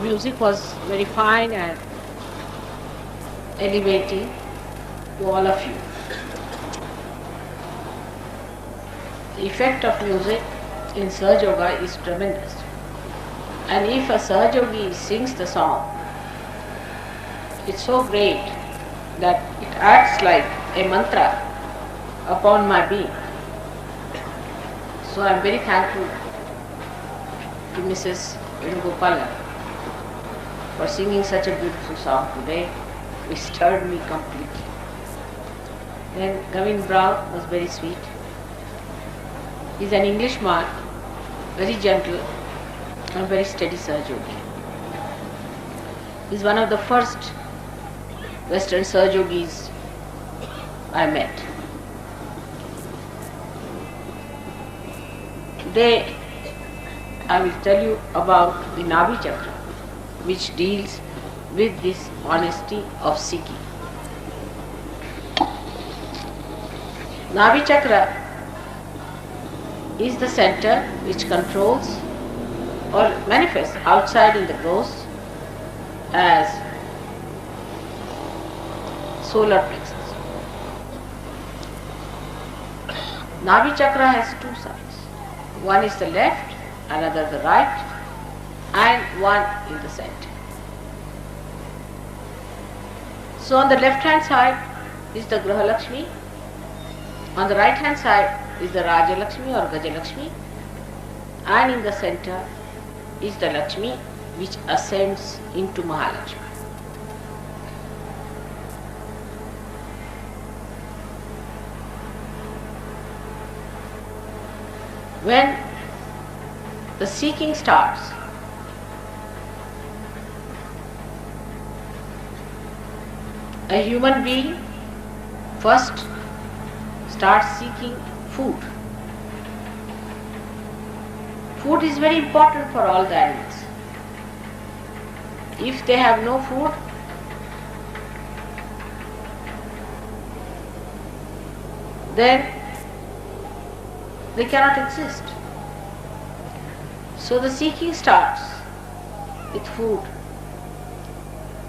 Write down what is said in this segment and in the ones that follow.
music was very fine and elevating to all of you. The effect of music in Sahaja Yoga is tremendous. And if a Sahaja Yogi sings the song, it's so great that it acts like a mantra upon my being. So I'm very thankful to Mrs. Venugopalan for singing such a beautiful song today, which stirred me completely. Then Gavin Brown was very sweet. He's an Englishman, very gentle and very steady Sahaja Yogi. He's one of the first Western Sahaja Yogis I met. Today I will tell you about the Navi Chakra, which deals with this honesty of seeking. Navi Chakra is the center which controls or manifests outside in the gross as solar plexus. Navi Chakra has two sides. One is the left, another the right, and one in the center. So on the left hand side is the Graha Laxmi, on the right hand side is the Raja Laxmi or Gaja Laxmi, and in the center is the Laxmi which ascends into Mahalakshmi. When the seeking starts, a human being first starts seeking food. Food is very important for all the animals. If they have no food, then they cannot exist. So the seeking starts with food.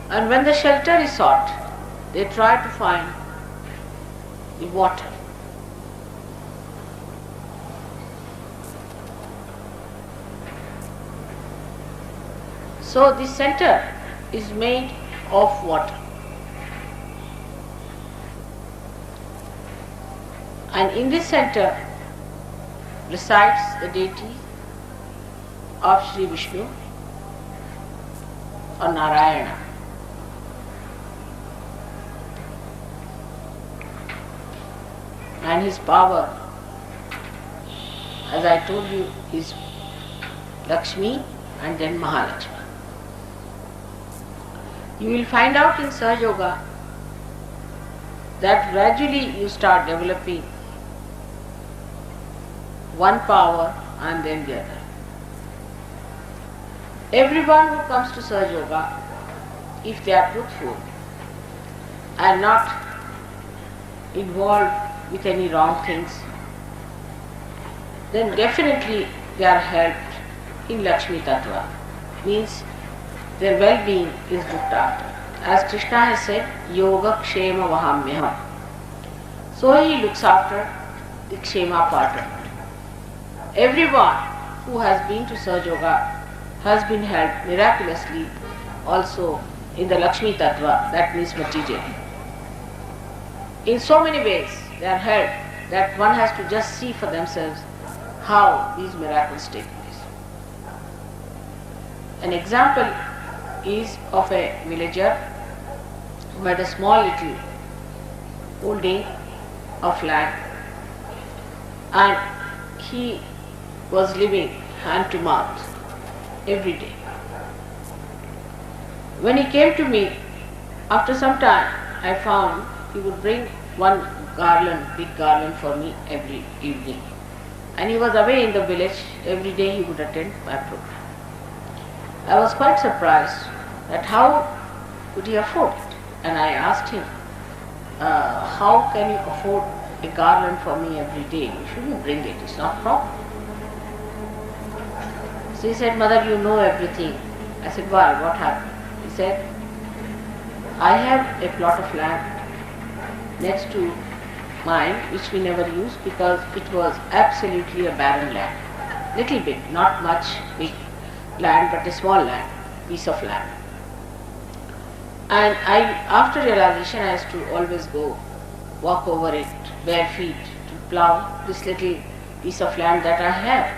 And when the shelter is sought, they try to find the water. So the center is made of water. And in this center resides the deity of Sri Vishnu or Narayana. And his power, as I told you, is Laxmi and then Mahalakshmi. You will find out in Sahaja Yoga that gradually you start developing one power and then the other. Everyone who comes to Sahaja Yoga, if they are truthful and not involved with any wrong things, then definitely they are helped in Lakshmi Tattva. Means their well-being is looked after. As Krishna has said, Yoga Kshema Vahamyaham. So he looks after the Kshema part of it. Everyone who has been to Sahaja Yoga has been helped miraculously also in the Lakshmi Tattva, that means material. In so many ways they are helped that one has to just see for themselves how these miracles take place. An example is of a villager who had a small little holding of land, and he was living hand to mouth every day. When he came to me, after some time I found he would bring one garland, big garland for me every evening. And he was away in the village, every day he would attend my program. I was quite surprised that how could he afford it? And I asked him, how can you afford a garland for me every day? You shouldn't bring it, it's not proper. So he said, Mother, you know everything I said, why? What happened? He said, I have a plot of land next to mine which we never used because it was absolutely a barren land. Little bit, not much big land, but a small land, piece of land. And after realization, I used to always go walk over it bare feet to plow this little piece of land that I have.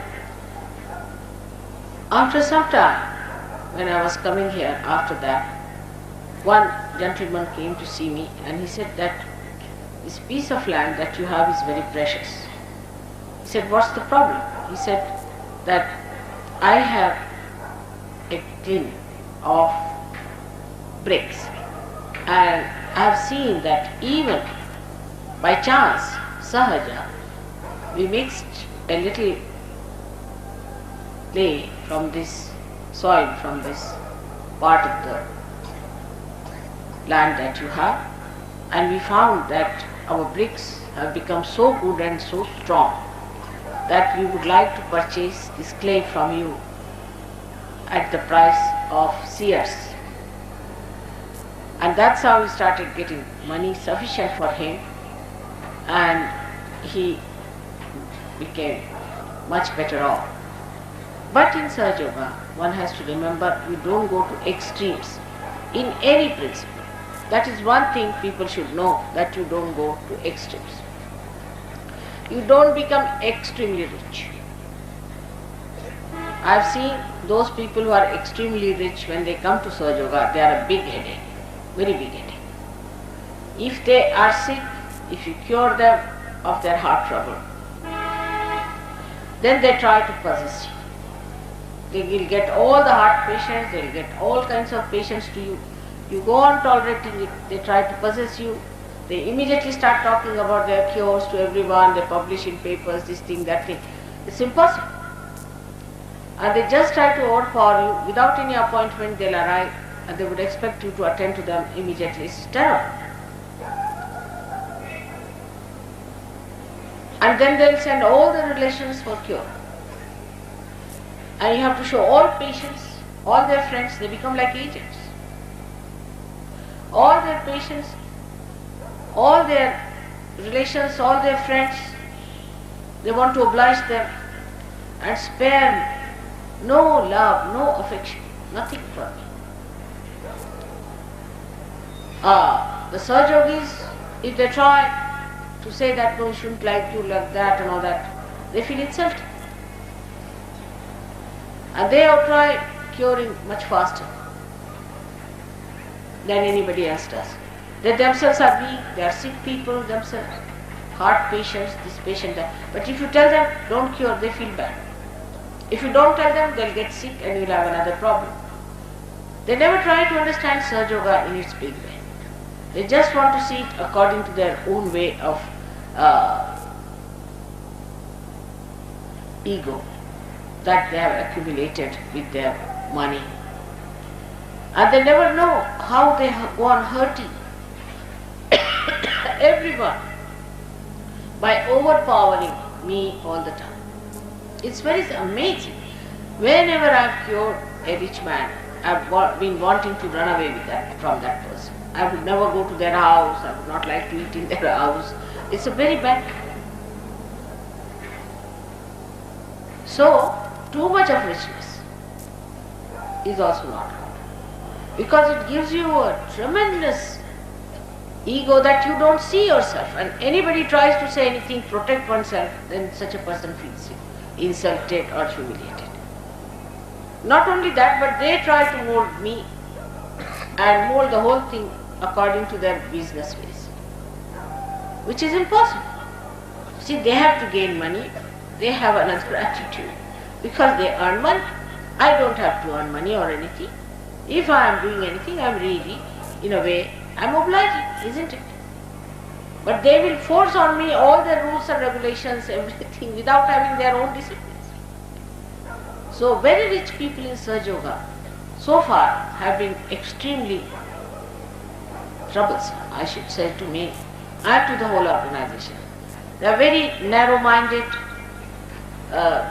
After some time, when I was coming here after that, one gentleman came to see me and he said that this piece of land that you have is very precious. He said, what's the problem? He said that I have a tin of bricks and I have seen that even by chance, sahaja, we mixed a little clay from this soil, from this part of the land that you have, and we found that our bricks have become so good and so strong that we would like to purchase this clay from you at the price of seers. And that's how we started getting money sufficient for him, and he became much better off. But in Sahaja Yoga, one has to remember you don't go to extremes in any principle. That is one thing people should know, that you don't go to extremes. You don't become extremely rich. I have seen those people who are extremely rich, when they come to Sahaja Yoga, they are a big headache, very big headache. If they are sick, if you cure them of their heart trouble, then they try to possess you. They will get all the heart patients, they will get all kinds of patients to you. You go on tolerating it, they try to possess you. They immediately start talking about their cures to everyone, they publish in papers, this thing, that thing. It's impossible. And they just try to overpower you. Without any appointment, they'll arrive and they would expect you to attend to them immediately. It's terrible. And then they'll send all the relations for cure. And you have to show all patients, all their friends, they become like agents. All their patients, all their relations, all their friends, they want to oblige them and spare no love, no affection, nothing for me. The Sahaja Yogis, if they try to say that no, you shouldn't like you like that and all that, they feel insulted. And they have tried curing much faster than anybody else does. They themselves are weak, they are sick people themselves, heart patients, this patient, that. But if you tell them, don't cure, they feel bad. If you don't tell them, they'll get sick and you'll have another problem. They never try to understand Sahaja Yoga in its big way. They just want to see it according to their own way of ego that they have accumulated with their money. And they never know how they go on hurting everyone by overpowering me all the time. It's very amazing. Whenever I've cured a rich man, I've been wanting to run away with that, from that person. I would never go to their house, I would not like to eat in their house. It's a very bad. So, too much of richness is also not good, because it gives you a tremendous ego that you don't see yourself, and anybody tries to say anything, protect oneself, then such a person feels insulted or humiliated. Not only that, but they try to mold me and mold the whole thing according to their business ways, which is impossible. See, they have to gain money, they have another attitude, because they earn money. I don't have to earn money or anything. If I am doing anything, I am really, in a way, I am obliging, isn't it? But they will force on me all the rules and regulations, everything, without having their own disciplines. So very rich people in Sahaja Yoga so far have been extremely troublesome, I should say, to me and to the whole organization. They are very narrow-minded.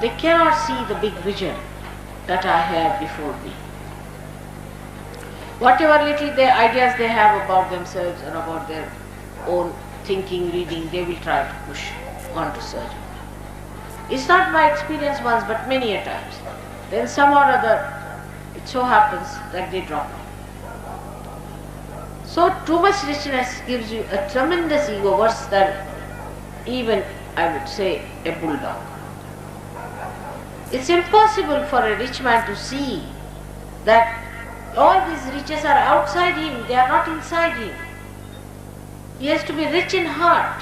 They cannot see the big vision that I have before me. Whatever little ideas they have about themselves or about their own thinking, reading, they will try to push on to surgery. It's not my experience once, but many a times. Then some or other, it so happens that they drop out. So too much richness gives you a tremendous ego, worse than even, I would say, a bulldog. It's impossible for a rich man to see that all these riches are outside him, they are not inside him. He has to be rich in heart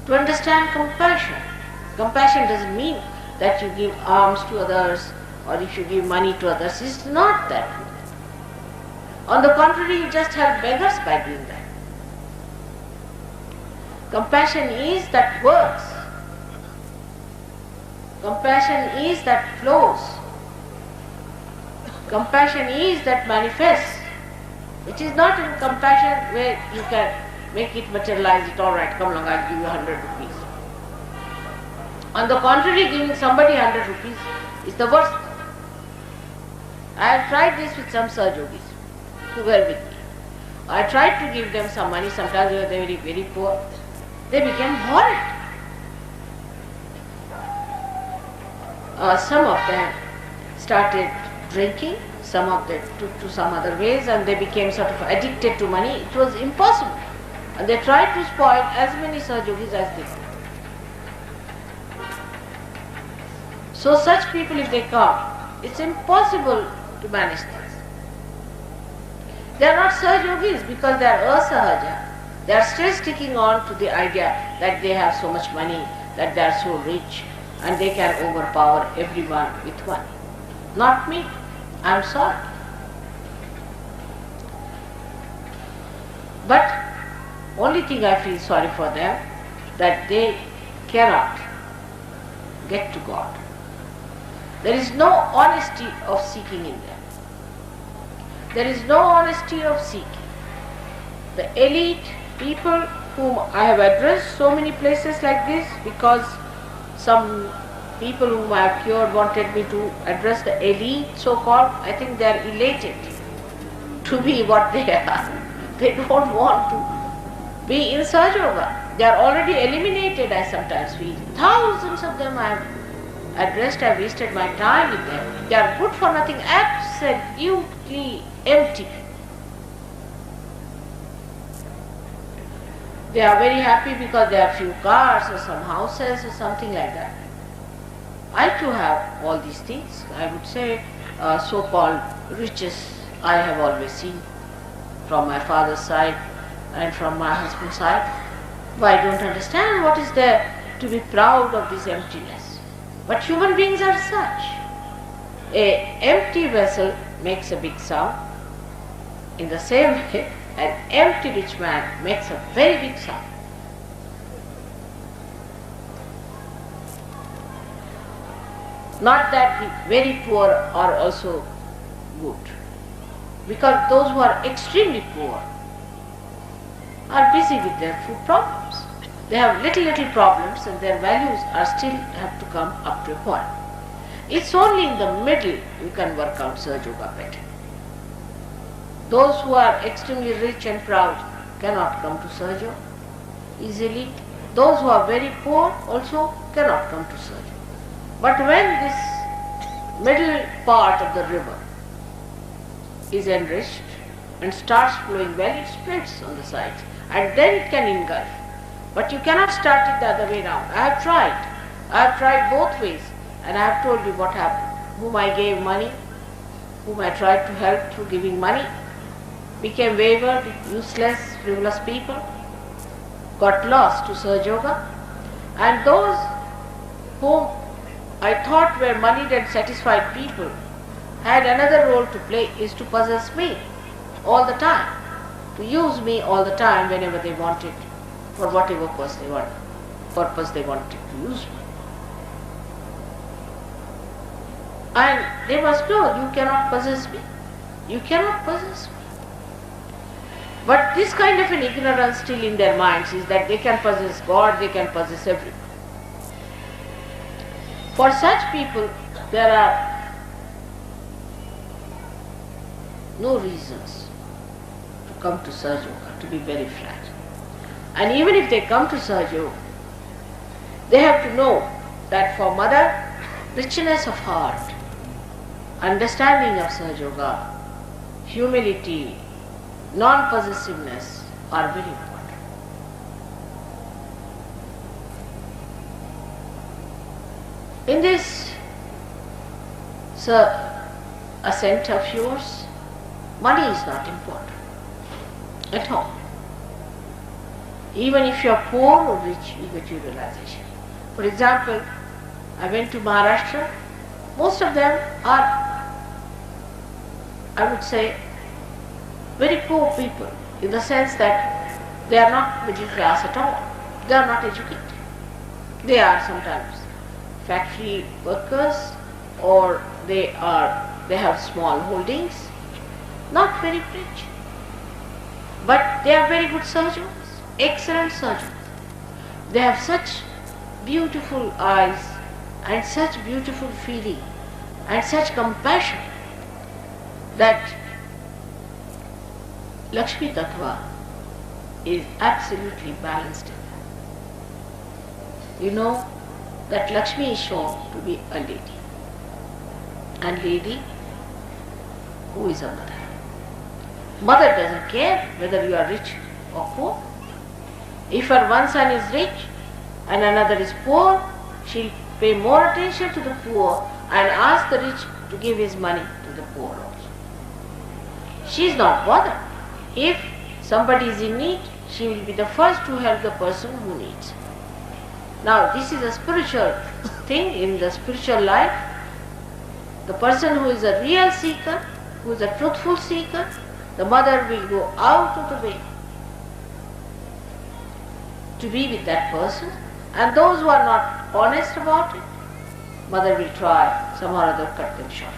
to understand compassion. Compassion doesn't mean that you give alms to others or if you give money to others. It's not that. On the contrary, you just help beggars by doing that. Compassion is that works. Compassion is that flows. Compassion is that manifests. It is not in compassion where you can make it materialize it, all right, come along, I'll give you 100 rupees. On the contrary, giving somebody 100 rupees is the worst. I have tried this with some Saj Yogis who were with me. I tried to give them some money, sometimes they were very, very poor. They became horrid. Some of them started drinking, some of them took to some other ways and they became sort of addicted to money. It was impossible. And they tried to spoil as many Saj Yogis as they could. So such people, if they come, it's impossible to manage things. They are not Saj Yogis because they are asahaja. They are still sticking on to the idea that they have so much money, that they are so rich and they can overpower everyone with money. Not me. I am sorry. But only thing I feel sorry for them, that they cannot get to God. There is no honesty of seeking in them. There is no honesty of seeking. The elite people whom I have addressed so many places like this, because some people whom I have cured wanted me to address the elite, so-called. I think they are elated to be what they are. They don't want to be in Sahaja Yoga. They are already eliminated, I sometimes feel. Thousands of them I have addressed, I have wasted my time with them. They are good for nothing, absolutely empty. They are very happy because they have few cars or some houses or something like that. I too have all these things. I would say so-called riches I have always seen from my father's side and from my husband's side. But I don't understand what is there to be proud of this emptiness. But human beings are such. An empty vessel makes a big sound. In the same way, an empty rich man makes a very big sound. Not that the very poor are also good, because those who are extremely poor are busy with their food problems. They have little problems and their values are still have to come up to a point. It's only in the middle you can work out Sahaja Yoga better. Those who are extremely rich and proud cannot come to Sahaja Yoga easily. Those who are very poor also cannot come to Sahaja Yoga. But when this middle part of the river is enriched and starts flowing well, it splits on the sides and then it can engulf. But you cannot start it the other way round. I have tried both ways and I have told you what happened. Whom I gave money, whom I tried to help through giving money, became wayward, useless, frivolous people, got lost to Sahaja Yoga, and those whom I thought were moneyed and satisfied people had another role to play, is to possess me all the time, to use me all the time whenever they wanted, for whatever purpose they wanted to use me. And they must know, you cannot possess me. You cannot possess me. But this kind of an ignorance still in their minds is that they can possess God, they can possess everything. For such people, there are no reasons to come to Sahaja Yoga, to be very flat. And even if they come to Sahaja Yoga, they have to know that for mother, richness of heart, understanding of Sahaja Yoga, humility, non-possessiveness are very important. In this ascent of yours, money is not important at all. Even if you are poor or rich, you get your realization. For example, I went to Maharashtra. Most of them are, I would say, very poor people, in the sense that they are not middle class at all. They are not educated. They are sometimes factory workers, or they have small holdings, not very rich. But they are very good surgeons, excellent surgeons. They have such beautiful eyes and such beautiful feeling and such compassion that Laxmi Tattva is absolutely balanced in them. You know that Laxmi is shown to be a lady, and lady who is a mother. Mother doesn't care whether you are rich or poor. If her one son is rich and another is poor, she'll pay more attention to the poor and ask the rich to give his money to the poor also. She is not bothered. If somebody is in need, she will be the first to help the person who needs. Now, this is a spiritual thing in the spiritual life. The person who is a real seeker, who is a truthful seeker, the mother will go out of the way to be with that person, and those who are not honest about it, mother will try some or other cut them short.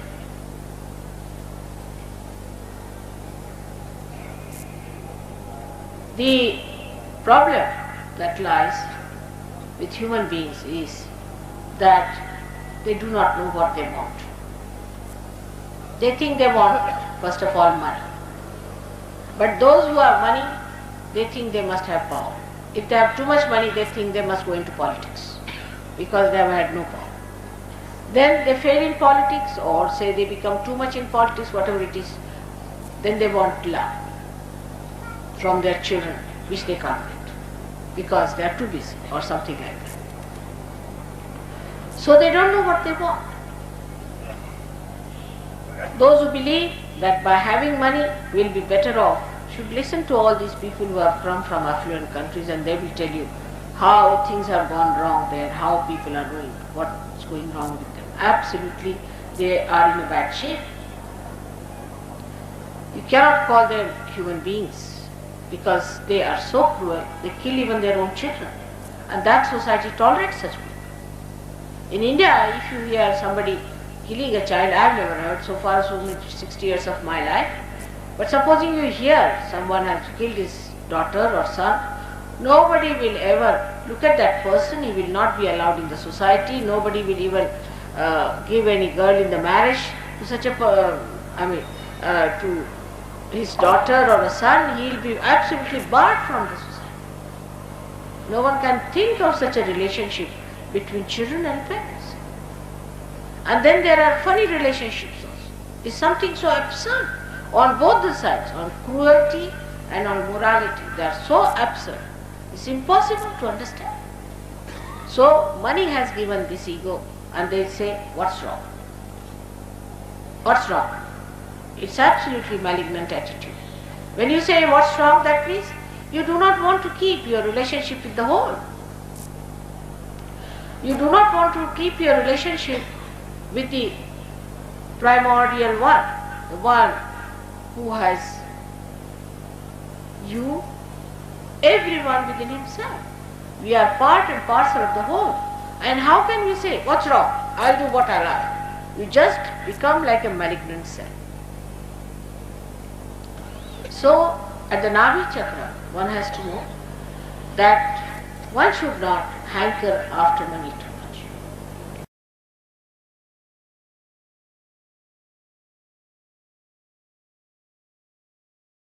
The problem that lies with human beings is that they do not know what they want. They think they want, first of all, money. But those who have money, they think they must have power. If they have too much money, they think they must go into politics because they have had no power. Then they fail in politics, or say they become too much in politics, whatever it is. Then they want love from their children, which they can't get because they are too busy or something like that. So they don't know what they want. Those who believe that by having money will be better off should listen to all these people who have come from affluent countries, and they will tell you how things have gone wrong there, how people are doing, what's going wrong with them. Absolutely, they are in a bad shape. You cannot call them human beings because they are so cruel, they kill even their own children. And that society tolerates such people. In India, if you hear somebody killing a child, I have never heard so far, so many 60 years of my life. But supposing you hear someone has killed his daughter or son, nobody will ever look at that person. He will not be allowed in the society. Nobody will even give any girl in the marriage to such a, to his daughter or a son. He will be absolutely barred from the society. No one can think of such a relationship between children and parents. And then there are funny relationships also. It's something so absurd on both the sides, on cruelty and on morality. They are so absurd. It's impossible to understand. So money has given this ego, and they say, what's wrong? What's wrong? It's absolutely malignant attitude. When you say what's wrong, that means you do not want to keep your relationship with the whole. You do not want to keep your relationship with the primordial one, the one who has you, everyone within himself. We are part and parcel of the whole. And how can we say, what's wrong? I'll do what I like. You just become like a malignant cell. So, at the Navi Chakra, one has to know that one should not hanker after money too